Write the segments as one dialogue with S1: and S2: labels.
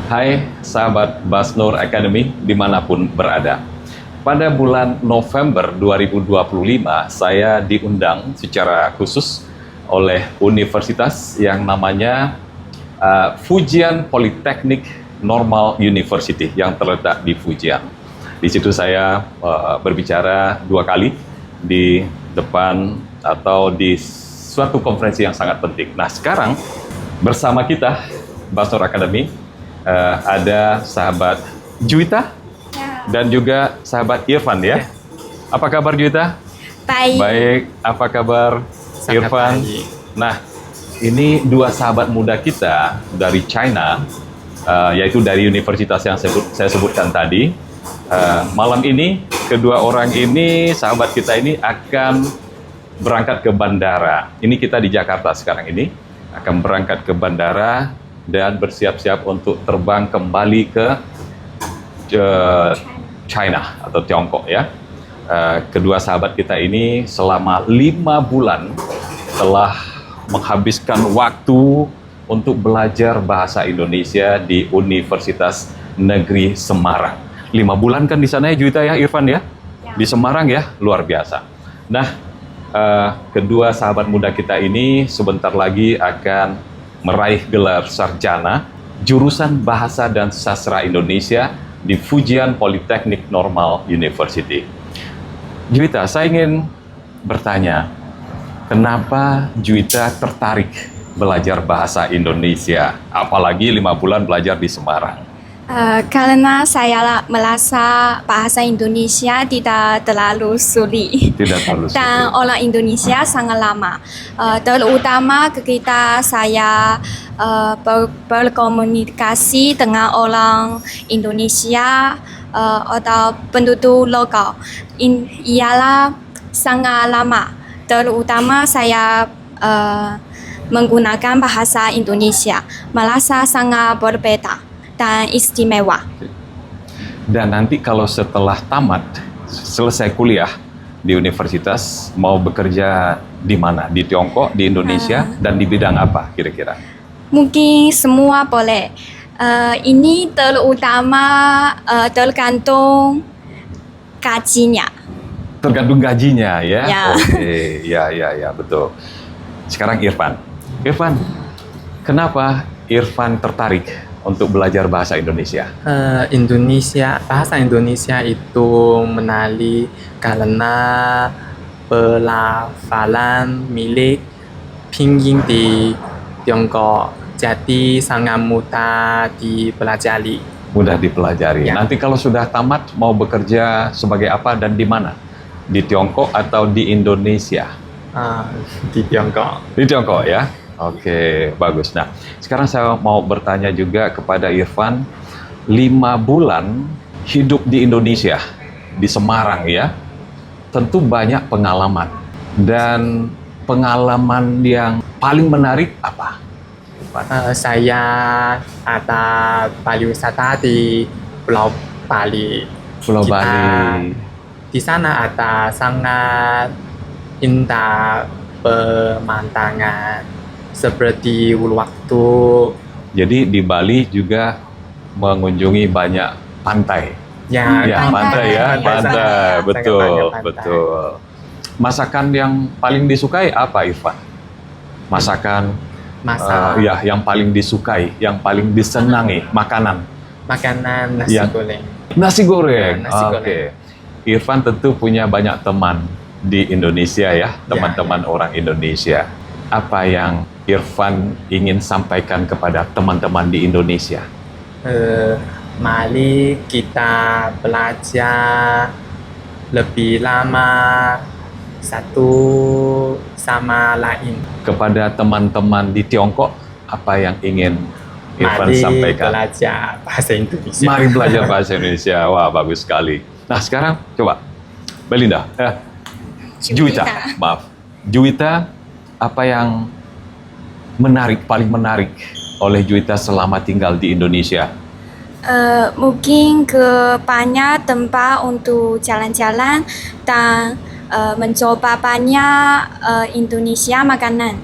S1: Hai sahabat Basnur Academy dimanapun berada. Pada bulan November 2025, saya diundang secara khusus oleh universitas yang namanya Fujian Polytechnic Normal University yang terletak di Fujian. Di situ saya berbicara 2 kali di depan atau di suatu konferensi yang sangat penting. Nah, sekarang bersama kita Basnur Academy ada sahabat Juwita dan juga sahabat Irfan ya. Apa kabar Juwita?
S2: Baik.
S1: Baik. Apa kabar
S3: Sangat
S1: Irfan?
S3: baik.
S1: Nah, ini dua sahabat muda kita dari China, yaitu dari universitas yang saya sebutkan tadi. Malam ini kedua orang ini, sahabat kita ini akan berangkat ke bandara. Ini kita di Jakarta sekarang ini, akan berangkat ke bandara dan bersiap-siap untuk terbang kembali ke China atau Tiongkok ya. Kedua sahabat kita ini selama 5 bulan telah menghabiskan waktu untuk belajar bahasa Indonesia di Universitas Negeri Semarang. 5 bulan kan di sana ya Juwita ya, Irfan ya? Di Semarang ya, luar biasa. Nah, kedua sahabat muda kita ini sebentar lagi akan meraih gelar sarjana jurusan Bahasa dan Sastra Indonesia di Fujian Polytechnic Normal University. Juwita, saya ingin bertanya, kenapa Juwita tertarik belajar bahasa Indonesia, apalagi 5 bulan belajar di Semarang?
S2: Karena saya merasa bahasa Indonesia tidak terlalu sulit.
S1: Tidak terlalu sulit.
S2: Dan orang Indonesia sangat lama. Terutama ketika saya berkomunikasi dengan orang Indonesia atau penduduk lokal. Ialah sangat lama. Terutama saya menggunakan bahasa Indonesia. Merasa sangat berbeda dan istimewa.
S1: Dan nanti kalau setelah tamat, selesai kuliah di universitas, mau bekerja di mana? Di Tiongkok, di Indonesia, dan di bidang apa kira-kira?
S2: Mungkin semua boleh. Ini terutama tergantung gajinya.
S1: Tergantung gajinya ya?
S2: Ya.
S1: Oke, ya, betul. Sekarang Irfan. Irfan, kenapa Irfan tertarik untuk belajar bahasa Indonesia?
S3: Bahasa Indonesia itu menarik karena pelafalan milik pinyin di Tiongkok, jadi sangat mudah dipelajari.
S1: Mudah dipelajari.
S3: Ya.
S1: Nanti kalau sudah tamat, mau bekerja sebagai apa dan di mana? Di Tiongkok atau di Indonesia?
S3: Di Tiongkok.
S1: Di Tiongkok ya? Oke, bagus. Nah, sekarang saya mau bertanya juga kepada Irfan, 5 bulan hidup di Indonesia, di Semarang ya, tentu banyak pengalaman. Dan pengalaman yang paling menarik apa?
S3: Saya ada pariwisata di Pulau Bali.
S1: Pulau
S3: Kita
S1: Bali.
S3: Di sana ada sangat indah pemandangan seperti waktu.
S1: Jadi di Bali juga mengunjungi banyak pantai.
S3: Ya,
S1: Pantai ya, pantai.
S3: sangat
S1: Betul,
S3: banyak pantai.
S1: betul. Masakan yang paling disukai apa, Irfan? Masakan yang paling disukai, yang paling disenangi, makanan.
S3: Makanan nasi
S1: Ya.
S3: goreng.
S1: Nasi goreng.
S3: Nasi
S1: Oke.
S3: goreng.
S1: Irfan tentu punya banyak teman di Indonesia ya, teman-teman orang Indonesia. Apa yang Irfan ingin sampaikan kepada teman-teman di Indonesia?
S3: Mari kita belajar lebih lama satu sama lain.
S1: Kepada teman-teman di Tiongkok, apa yang ingin Irfan
S3: Mari
S1: sampaikan?
S3: belajar bahasa Indonesia.
S1: Mari belajar bahasa Indonesia. Wah, bagus sekali. Nah, sekarang coba Belinda, Juwita, maaf. Juwita, apa yang paling menarik oleh Juwita selama tinggal di Indonesia?
S2: Mungkin ke banyak tempat untuk jalan-jalan dan mencoba banyak Indonesia makanan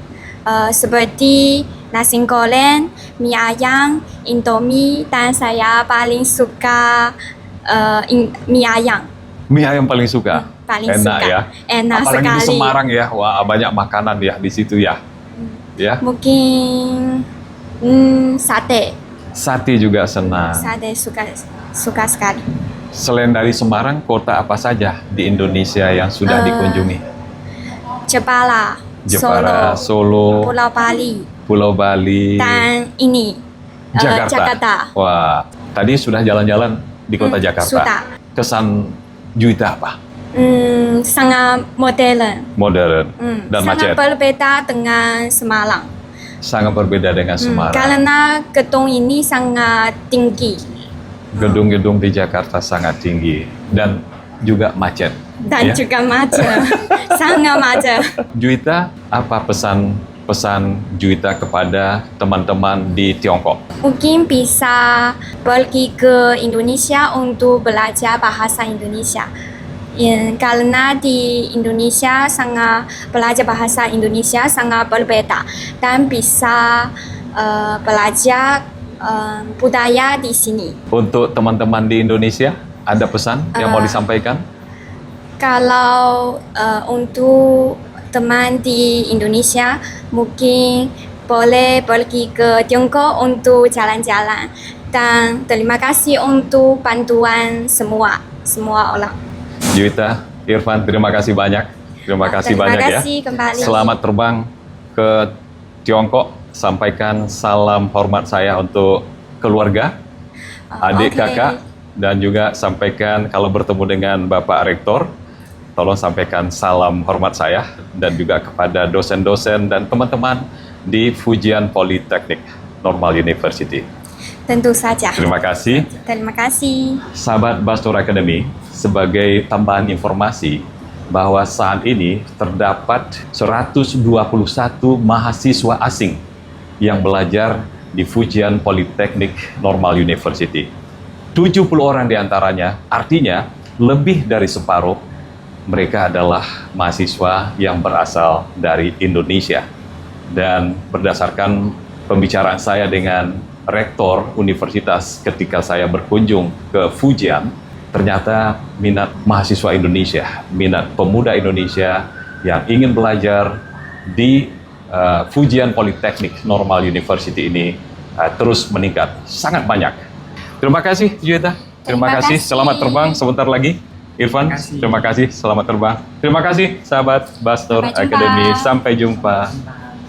S2: seperti nasi goreng, mie ayam, indomie, dan saya paling suka mie ayam.
S1: Mie ayam paling suka.
S2: Paling
S1: Enak
S2: suka.
S1: ya.
S2: Enak
S1: Apalagi di
S2: sekali.
S1: Semarang ya, wah banyak makanan ya di situ ya. Ya,
S2: Mungkin sate.
S1: sate juga senang.
S2: Sate suka sekali.
S1: Selain dari Semarang, kota apa saja di Indonesia yang sudah dikunjungi?
S2: Jepara,
S1: Jepara, Solo,
S2: Pulau Bali,
S1: Pulau Bali,
S2: dan ini Jakarta.
S1: Wah, tadi sudah jalan-jalan di kota Jakarta.
S2: Sudah.
S1: Kesan Juwita apa?
S2: Sangat modern.
S1: Modern dan macet.
S2: Sangat berbeda dengan Semarang.
S1: Sangat berbeda dengan Semarang.
S2: Karena gedung ini sangat tinggi
S1: Gedung-gedung di Jakarta sangat tinggi dan juga macet.
S2: dan
S1: ya.
S2: juga macet, sangat macet.
S1: Juwita, apa pesan Juwita kepada teman-teman di Tiongkok?
S2: Mungkin bisa pergi ke Indonesia untuk belajar bahasa Indonesia. Karena di Indonesia sangat belajar bahasa Indonesia sangat berbeda dan bisa belajar budaya di sini.
S1: Untuk teman-teman di Indonesia, ada pesan yang mau disampaikan?
S2: Kalau untuk teman di Indonesia mungkin boleh pergi ke Tiongkok untuk jalan-jalan dan terima kasih untuk bantuan semua orang.
S1: Juwita, Irfan, terima kasih banyak. Terima kasih banyak ya.
S2: Terima kasih kembali.
S1: Selamat terbang ke Tiongkok. Sampaikan salam hormat saya untuk keluarga, adik,
S2: Oke.
S1: kakak, dan juga sampaikan kalau bertemu dengan Bapak Rektor, tolong sampaikan salam hormat saya dan juga kepada dosen-dosen dan teman-teman di Fujian Polytechnic Normal University.
S2: Tentu saja.
S1: Terima kasih.
S2: Terima kasih.
S1: Sahabat Bastur Academy, sebagai tambahan informasi bahwa saat ini terdapat 121 mahasiswa asing yang belajar di Fujian Polytechnic Normal University. 70 orang diantaranya, artinya lebih dari separuh, mereka adalah mahasiswa yang berasal dari Indonesia. Dan berdasarkan pembicaraan saya dengan rektor universitas ketika saya berkunjung ke Fujian, ternyata minat mahasiswa Indonesia, minat pemuda Indonesia yang ingin belajar di Fujian Polytechnic Normal University ini terus meningkat, sangat banyak. Terima kasih Juwita, terima kasih, selamat terbang sebentar lagi. Irfan, terima kasih, selamat terbang. Terima kasih sahabat Bastur
S2: Sampai jumpa.
S1: Academy, sampai jumpa.